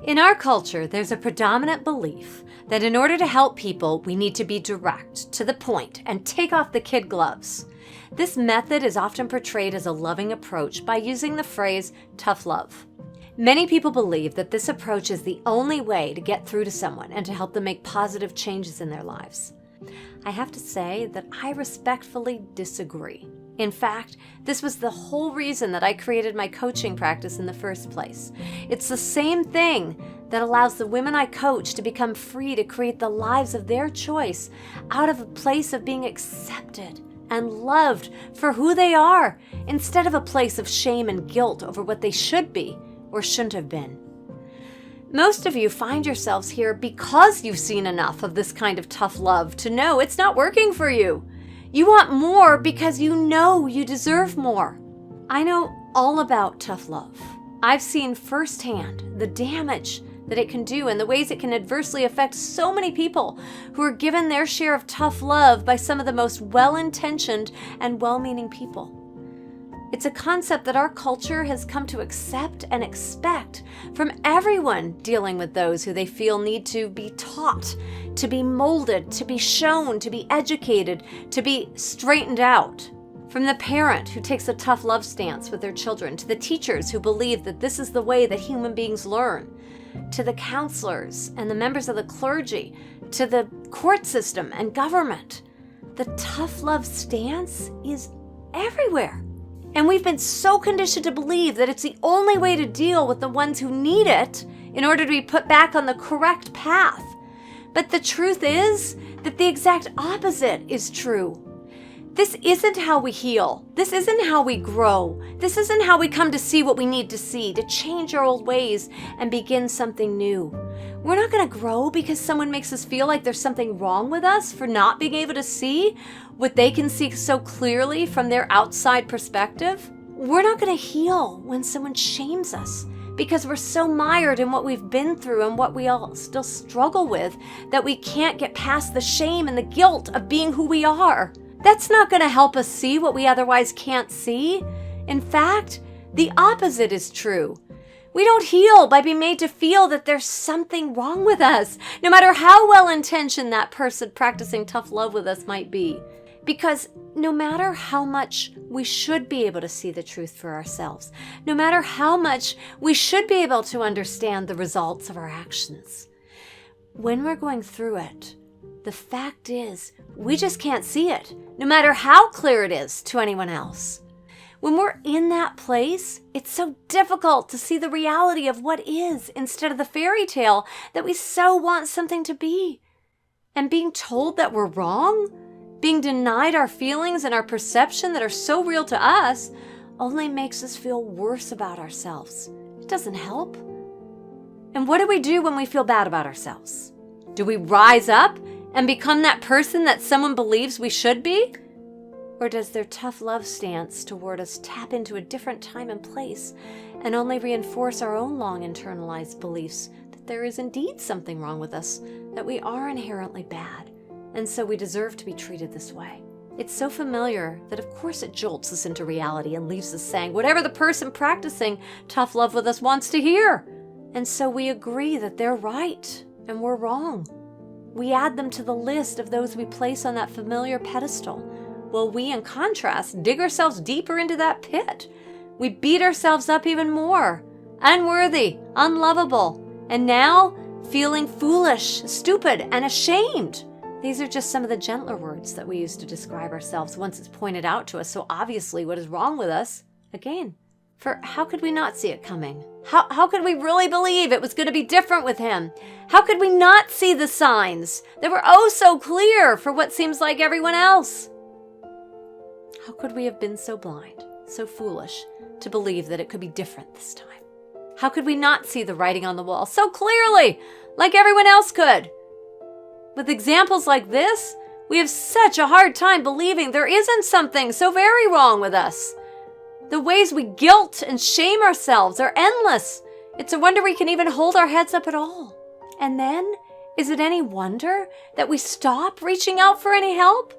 In our culture, there's a predominant belief that in order to help people, we need to be direct, to the point, and take off the kid gloves. This method is often portrayed as a loving approach by using the phrase tough love. Many people believe that this approach is the only way to get through to someone and to help them make positive changes in their lives. I have to say that I respectfully disagree. In fact, this was the whole reason that I created my coaching practice in the first place. It's the same thing that allows the women I coach to become free to create the lives of their choice out of a place of being accepted and loved for who they are, instead of a place of shame and guilt over what they should be or shouldn't have been. Most of you find yourselves here because you've seen enough of this kind of tough love to know it's not working for you. You want more because you know you deserve more. I know all about tough love. I've seen firsthand the damage that it can do and the ways it can adversely affect so many people who are given their share of tough love by some of the most well-intentioned and well-meaning people. It's a concept that our culture has come to accept and expect from everyone dealing with those who they feel need to be taught, to be molded, to be shown, to be educated, to be straightened out. From the parent who takes a tough love stance with their children, to the teachers who believe that this is the way that human beings learn, to the counselors and the members of the clergy, to the court system and government. The tough love stance is everywhere. And we've been so conditioned to believe that it's the only way to deal with the ones who need it in order to be put back on the correct path. But the truth is that the exact opposite is true. This isn't how we heal. This isn't how we grow. This isn't how we come to see what we need to see, to change our old ways and begin something new. We're not going to grow because someone makes us feel like there's something wrong with us for not being able to see what they can see so clearly from their outside perspective. We're not going to heal when someone shames us because we're so mired in what we've been through and what we all still struggle with that we can't get past the shame and the guilt of being who we are. That's not going to help us see what we otherwise can't see. In fact, the opposite is true. We don't heal by being made to feel that there's something wrong with us, no matter how well-intentioned that person practicing tough love with us might be. Because no matter how much we should be able to see the truth for ourselves, no matter how much we should be able to understand the results of our actions, when we're going through it, the fact is we just can't see it, no matter how clear it is to anyone else. When we're in that place, it's so difficult to see the reality of what is instead of the fairy tale that we so want something to be. And being told that we're wrong, being denied our feelings and our perception that are so real to us, only makes us feel worse about ourselves. It doesn't help. And what do we do when we feel bad about ourselves? Do we rise up and become that person that someone believes we should be? Or does their tough love stance toward us tap into a different time and place and only reinforce our own long internalized beliefs that there is indeed something wrong with us, that we are inherently bad, and so we deserve to be treated this way? It's so familiar that of course it jolts us into reality and leaves us saying whatever the person practicing tough love with us wants to hear. And so we agree that they're right and we're wrong. We add them to the list of those we place on that familiar pedestal, while we, in contrast, dig ourselves deeper into that pit. We beat ourselves up even more. Unworthy, unlovable, and now feeling foolish, stupid, and ashamed. These are just some of the gentler words that we use to describe ourselves once it's pointed out to us so obviously what is wrong with us. Again, for how could we not see it coming? How could we really believe it was going to be different with him? How could we not see the signs that were oh so clear for what seems like everyone else? How could we have been so blind, so foolish, to believe that it could be different this time? How could we not see the writing on the wall so clearly, like everyone else could? With examples like this, we have such a hard time believing there isn't something so very wrong with us. The ways we guilt and shame ourselves are endless. It's a wonder we can even hold our heads up at all. And then, is it any wonder that we stop reaching out for any help?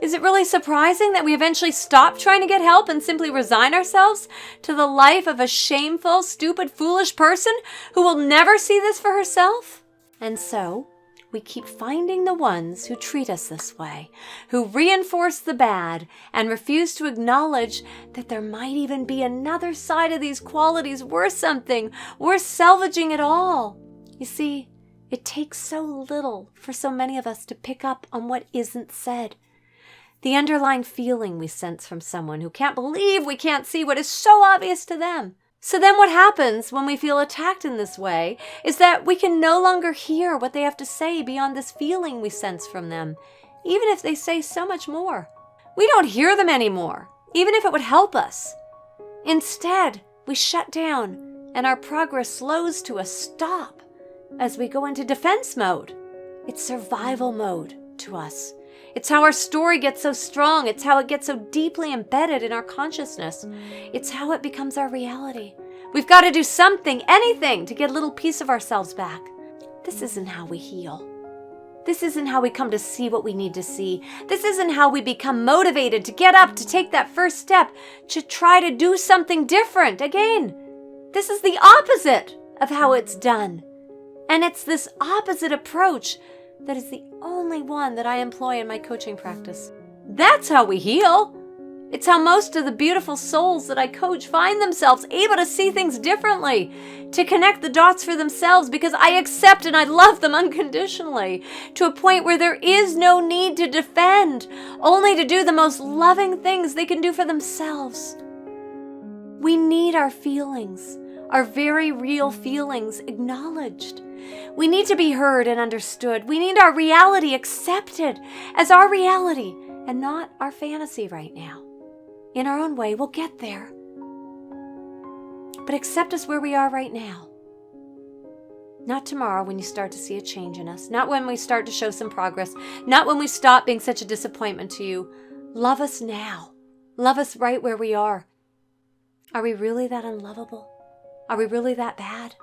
Is it really surprising that we eventually stop trying to get help and simply resign ourselves to the life of a shameful, stupid, foolish person who will never see this for herself? And so, we keep finding the ones who treat us this way, who reinforce the bad and refuse to acknowledge that there might even be another side of these qualities worth something, worth salvaging at all. You see, it takes so little for so many of us to pick up on what isn't said. The underlying feeling we sense from someone who can't believe we can't see what is so obvious to them. So then what happens when we feel attacked in this way is that we can no longer hear what they have to say beyond this feeling we sense from them, even if they say so much more. We don't hear them anymore, even if it would help us. Instead, we shut down and our progress slows to a stop as we go into defense mode. It's survival mode to us. It's how our story gets so strong. It's how it gets so deeply embedded in our consciousness. It's how it becomes our reality. We've got to do something, anything, to get a little piece of ourselves back. This isn't how we heal. This isn't how we come to see what we need to see. This isn't how we become motivated to get up, to take that first step, to try to do something different again. This is the opposite of how it's done. And it's this opposite approach that is the only one that I employ in my coaching practice. That's how we heal. It's how most of the beautiful souls that I coach find themselves able to see things differently, to connect the dots for themselves because I accept and I love them unconditionally, to a point where there is no need to defend, only to do the most loving things they can do for themselves. We need our feelings, our very real feelings, acknowledged. We need to be heard and understood. We need our reality accepted as our reality and not our fantasy right now. In our own way, we'll get there. But accept us where we are right now. Not tomorrow when you start to see a change in us. Not when we start to show some progress. Not when we stop being such a disappointment to you. Love us now. Love us right where we are. Are we really that unlovable? Are we really that bad?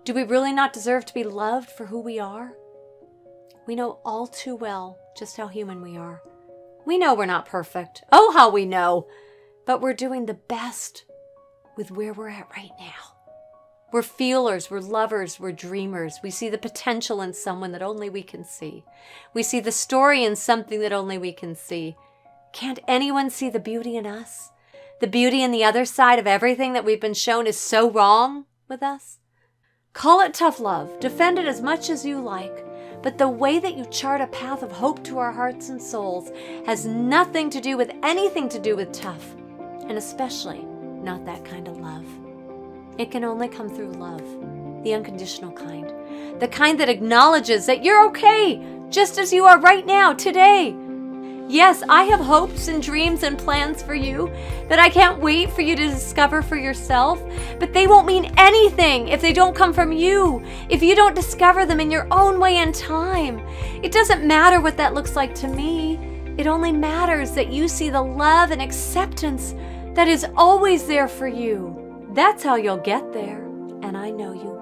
Do we really not deserve to be loved for who we are? We know all too well just how human we are. We know we're not perfect. Oh, how we know. But we're doing the best with where we're at right now. We're feelers, we're lovers, we're dreamers. We see the potential in someone that only we can see. We see the story in something that only we can see. Can't anyone see the beauty in us? The beauty in the other side of everything that we've been shown is so wrong with us? Call it tough love, defend it as much as you like, but the way that you chart a path of hope to our hearts and souls has nothing to do with anything to do with tough, and especially not that kind of love. It can only come through love, the unconditional kind, the kind that acknowledges that you're okay, just as you are right now, today. Yes, I have hopes and dreams and plans for you that I can't wait for you to discover for yourself, but they won't mean anything if they don't come from you, if you don't discover them in your own way and time. It doesn't matter what that looks like to me. It only matters that you see the love and acceptance that is always there for you. That's how you'll get there, and I know you will.